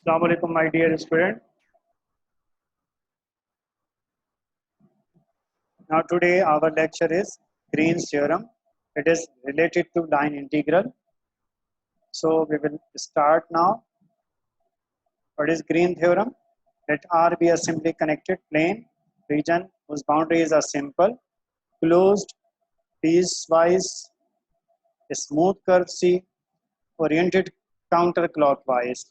Assalamu alaikum, my dear student. Now today our lecture is Green's theorem. It is related to line integral. So we will start now. What is Green theorem? Let R be a simply connected plane region whose boundaries are simple, closed, piecewise, a smooth curve C, oriented counterclockwise.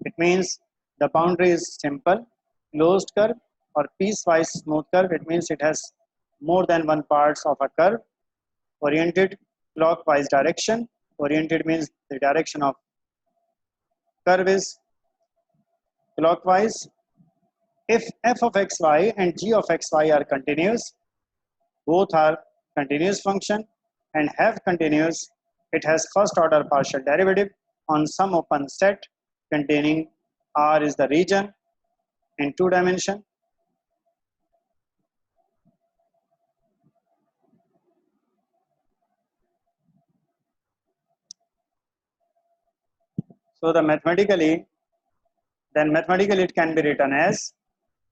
It means the boundary is simple, closed curve, or piecewise smooth curve. It means it has more than one parts of a curve. Oriented clockwise direction. Oriented means the direction of curve is clockwise. If f of xy and g of xy are continuous, both are continuous function and have continuous, it has first order partial derivative on some open set containing R is the region in 2 dimension. So mathematically it can be written as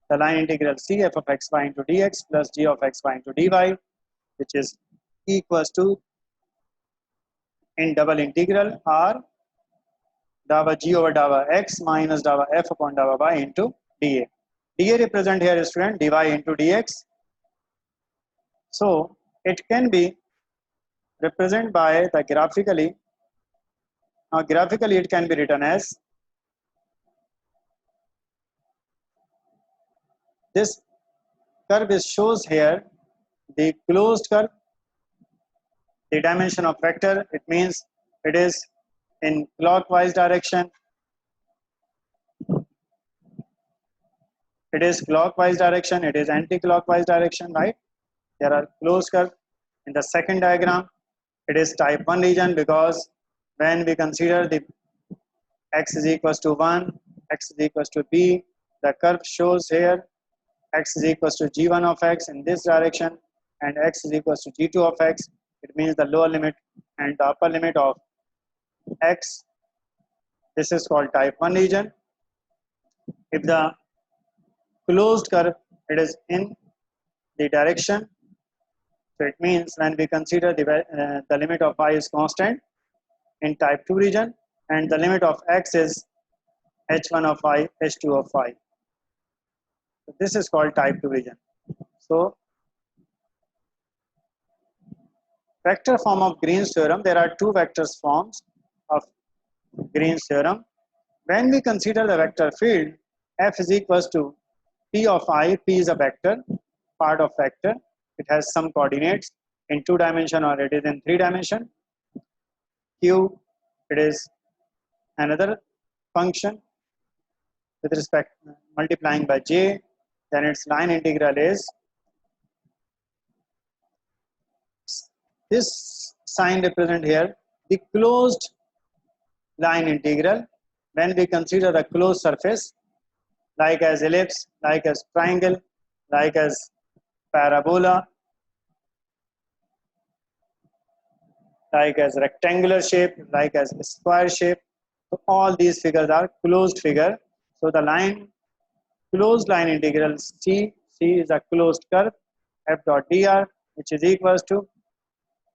the line integral C f of xy into dx plus g of xy into dy, which is equals to in double integral R dava g over dava x minus dava f upon dava y into dA. dA represent here student dy into dx. So it can be represented by the graphically. Now graphically it can be written as this curve shows here the closed curve, the dimension of vector. It means it is in clockwise direction. It is clockwise direction. It is anti-clockwise direction, right? There are closed curve. In the second diagram, it is type 1 region because when we consider the x is equals to 1, x is equals to b, the curve shows here x is equals to g1 of x in this direction and x is equals to g2 of x. It means the lower limit and the upper limit of x. This is called type 1 region. If the closed curve, it is in the direction. So it means when we consider the limit of y is constant in type 2 region and the limit of x is h1 of y, h2 of y. So this is called type 2 region. So vector form of Green's theorem, there are two vectors forms of Green's theorem. When we consider the vector field, f is equals to p of I, p is a vector, part of vector. It has some coordinates in 2 dimension or it is in 3 dimension. Q, it is another function with respect multiplying by j, then its line integral is this sign represent here the closed line integral. When we consider the closed surface like as ellipse, like as triangle, like as parabola, like as rectangular shape, like as square shape. So all these figures are closed figure. So the closed line integral C is a closed curve f dot dr, which is equals to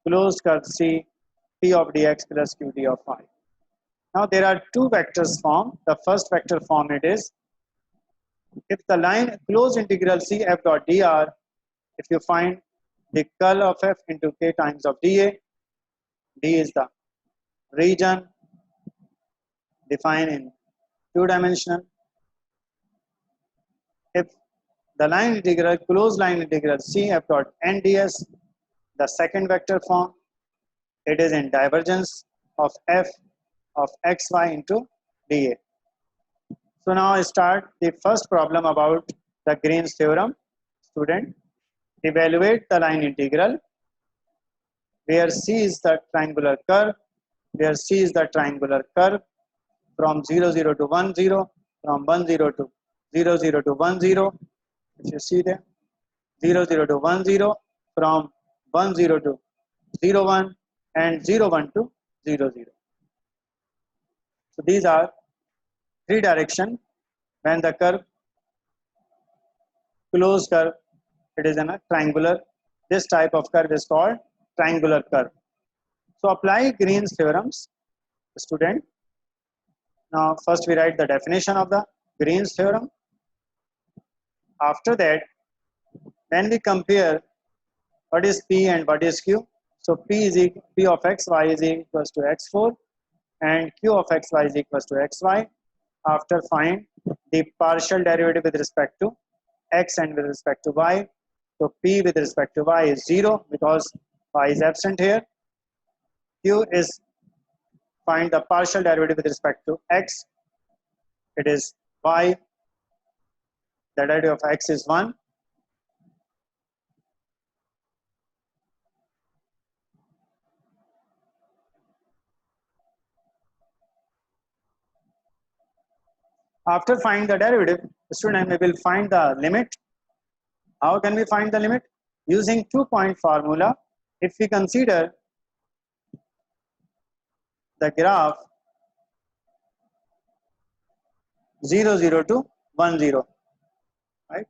closed curve C p of dx plus qd of y. Now there are two vectors form. The first vector form it is if the line closed integral C f dot dr, if you find the curl of f into k times of dA, D is the region defined in 2 dimensional. If the line integral, closed line integral C f dot n ds, the second vector form, it is in divergence of f of xy into dA. So now I start the first problem about the Green's theorem. Student, evaluate the line integral where C is the triangular curve, where C is the triangular curve from 0, 0 to 1, 0, from 1, 0 to 0, 0 to 1, 0. If you see there, 0, 0 to 1, 0, from 1, 0 to 0, 1, and 0, 1 to 0, 0. So these are three direction. When the curve, closed curve, it is in a triangular. This type of curve is called triangular curve. So apply Green's theorems, student. Now first we write the definition of the Green's theorem. After that, when we compare what is P and what is Q, so P of x, y is equals to x4 and Q of x, y is equals to xy. After find the partial derivative with respect to x and with respect to y. So P with respect to y is 0 because y is absent here. Q is find the partial derivative with respect to x. It is y. The derivative of x is 1. After find the derivative, student, we will find the limit. How can we find the limit? Using 2-point formula. If we consider the graph 0, 0 to 1, 0, right?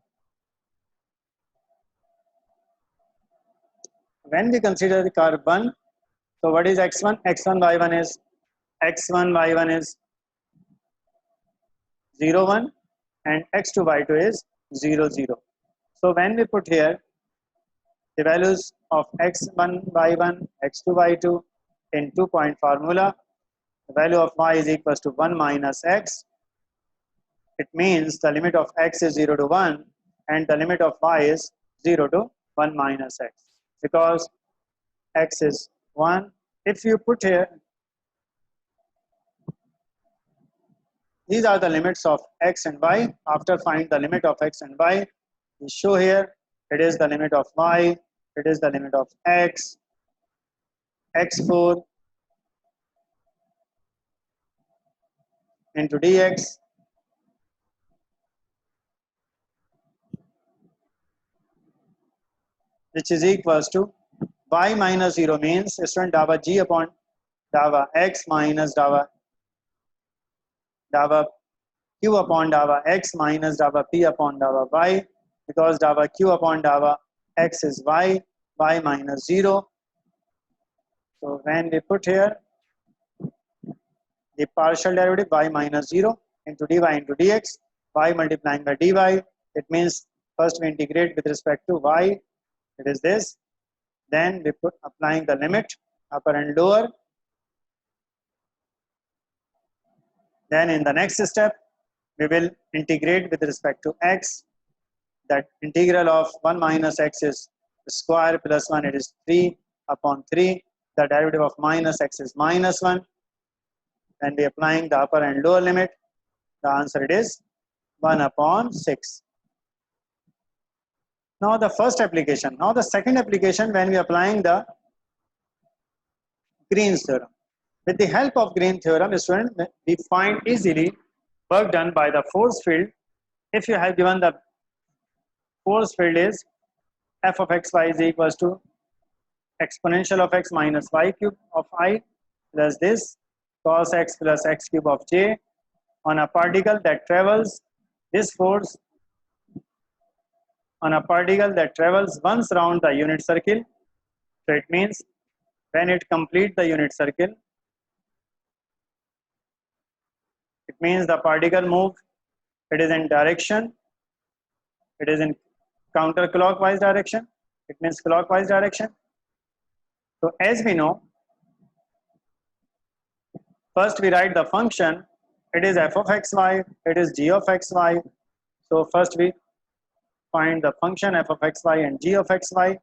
When we consider the curve 1, so what is x1? x1, y1 is x1, y1 is 0, 1 and x2, y2 is 0, 0. So when we put here the values of x1, y1, x2, y2 in 2-point formula, the value of y is equals to 1 minus x. It means the limit of x is 0 to 1 and the limit of y is 0 to 1 minus x. Because x is 1, if you put here, these are the limits of x and y. After find the limit of x and y, we show here it is the limit of y, it is the limit of x, x4 into dx, which is equals to y minus 0 means student dava g upon dava x minus dava q upon dava x minus dava p upon dava y, because dava q upon dava x is y minus 0. So when we put here the partial derivative y minus 0 into dy into dx, y multiplying by dy, it means first we integrate with respect to y, it is this. Then we put applying the limit upper and lower. Then in the next step, we will integrate with respect to x. That integral of 1 minus x is square plus 1, it is 3 upon 3. The derivative of minus x is minus 1. When we applying the upper and lower limit, the answer it is 1 upon 6. Now the first application. Now the second application, when we applying the Green's theorem. With the help of Green's theorem, student, we find easily work done by the force field. If you have given the force field is f of x y is equals to exponential of x minus y cube of I plus this cos x plus x cube of j on a particle that travels, this force on a particle that travels once round the unit circle. So it means when it completes the unit circle, it means the particle move, it is in direction, it is in counterclockwise direction, it means clockwise direction. So as we know, first we write the function, it is f of xy, it is g of xy. So first we find the function f of xy and g of xy.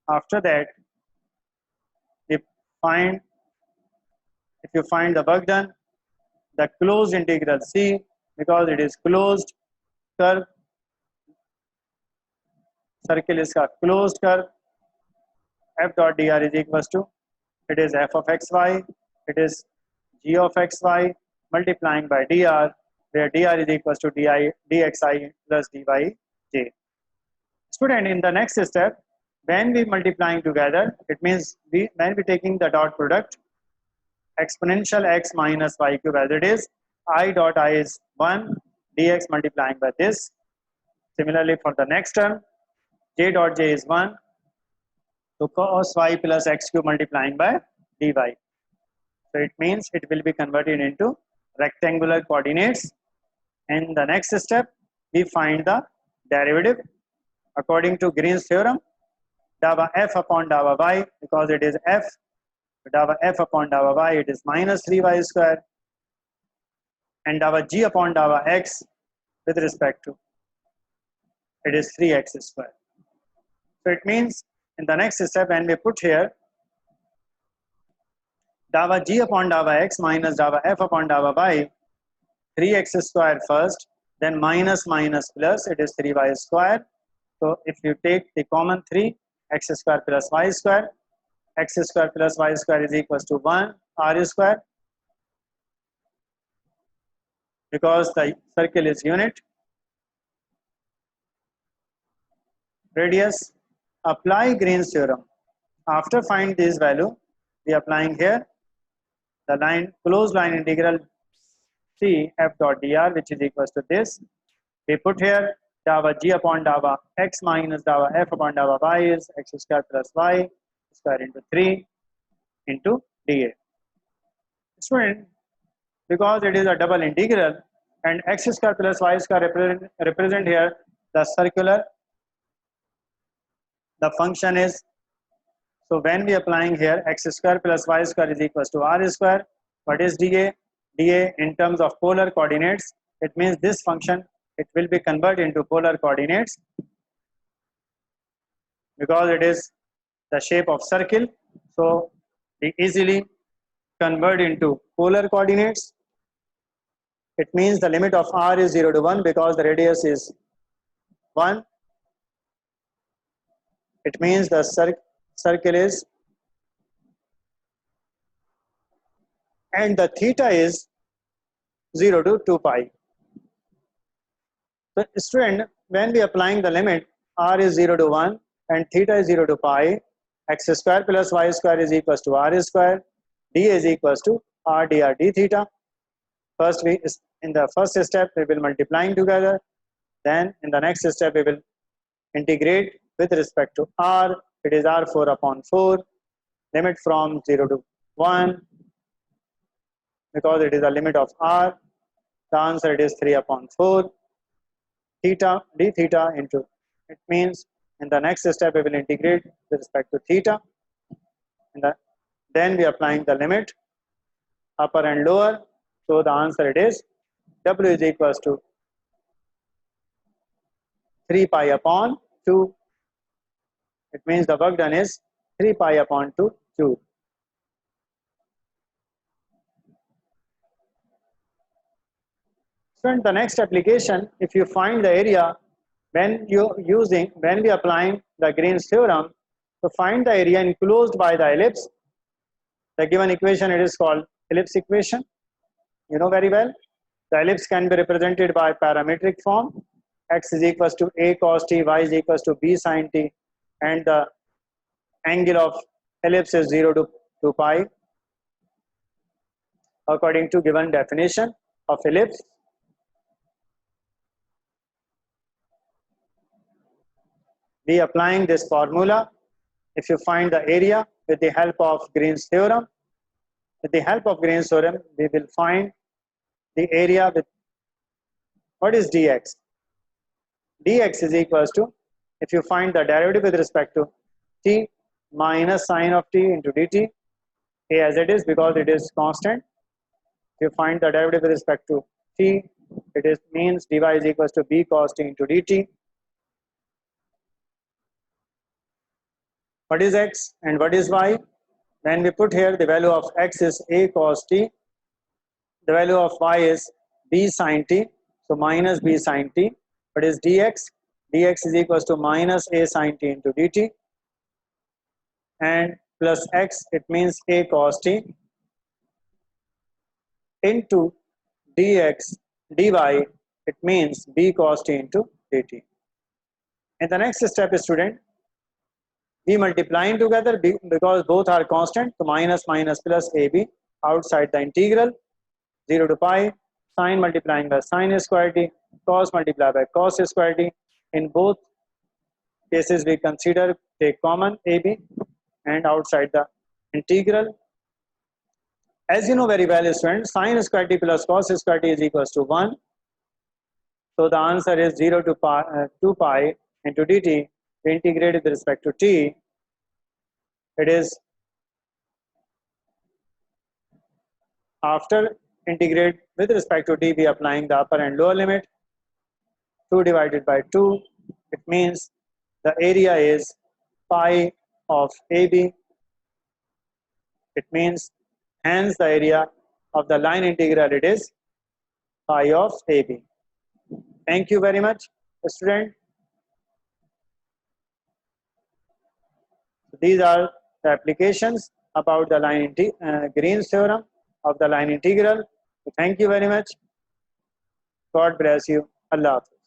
After that, we find, if you find the work done, the closed integral c, because it is closed curve, circle is a closed curve, f dot dr is equals to, it is f of xy, it is g of xy multiplying by dr, where dr is equals to dxi plus dyj. Student, in the next step, when we multiplying together, it means when we taking the dot product, exponential x minus y cube as it is. I dot I is 1, dx multiplying by this. Similarly for the next term, j dot j is 1, so cos y plus x cube multiplying by dy. So it means it will be converted into rectangular coordinates. In the next step, we find the derivative according to Green's theorem. Dava f upon dava y, because it is f, dava f upon dava y, it is minus 3y square, and dava g upon dava x with respect to it is 3x square. So it means in the next step, when we put here dava g upon dava x minus dava f upon dava y, 3x square first, then minus minus plus, it is 3y square. So if you take the common 3, x square plus y square, x square plus y square is equals to 1 r square, because the circle is unit. Radius, apply Green's theorem. After find this value, we are applying here the line closed line integral c f dot dr, which is equals to this. We put here dava g upon dava x minus dava f upon dava y is x square plus y square into 3 into dA. Student, because it is a double integral and x square plus y square represent here the circular, the function is, so when we are applying here x square plus y square is equals to r square, what is dA? dA in terms of polar coordinates, it means this function, it will be converted into polar coordinates because it is the shape of circle. So we easily convert into polar coordinates. It means the limit of r is 0 to 1 because the radius is 1. It means the circle is, and the theta is 0 to 2 pi. So student, when we are applying the limit r is 0 to 1 and theta is 0 to pi, x square plus y square is equals to r square, d is equals to r dr d theta. First, in the first step we will multiplying together, then in the next step we will integrate with respect to r, it is r4 upon 4, limit from 0 to 1, because it is a limit of r, the answer it is 3 upon 4, theta d theta into, it means in the next step we will integrate with respect to theta, and then we are applying the limit upper and lower, so the answer it is w is equals to 3 pi upon 2. It means the work done is 3 pi upon 2 joule. So in the next application, if you find the area when we applying the Green's theorem, to find the area enclosed by the ellipse, the given equation it is called ellipse equation. You know very well. The ellipse can be represented by parametric form. X is equals to a cos t, y is equals to b sin t, and the angle of ellipse is 0 to 2 pi according to given definition of ellipse. We applying this formula. If you find the area with the help of Green's theorem, with the help of Green's theorem, we will find the area with what is dx. Dx is equals to, if you find the derivative with respect to t minus sine of t into dt, a as it is because it is constant. If you find the derivative with respect to t, it is means dy is equals to b cos t into dt. What is x and what is y? When we put here the value of x is a cos t, the value of y is b sin t, so minus b sin t. What is dx? Dx is equals to minus a sin t into dt, and plus x, it means a cos t into dx dy, it means b cos t into dt. In the next step, student, we multiplying together because both are constant, so minus minus plus ab outside the integral 0 to pi sine multiplying by sine square t, cos multiplied by cos square t. In both cases we consider take common AB and outside the integral. As you know very well, students, sine square t plus cos square t is equals to 1. So the answer is 0 to 2 pi into dt. We integrate with respect to t. It is after integrate with respect to t, we applying the upper and lower limit. 2 divided by 2. It means the area is pi of AB. It means hence the area of the line integral, it is pi of AB. Thank you very much, student. These are the applications about the Green's theorem of the line integral. Thank you very much. God bless you. Allah Hafiz.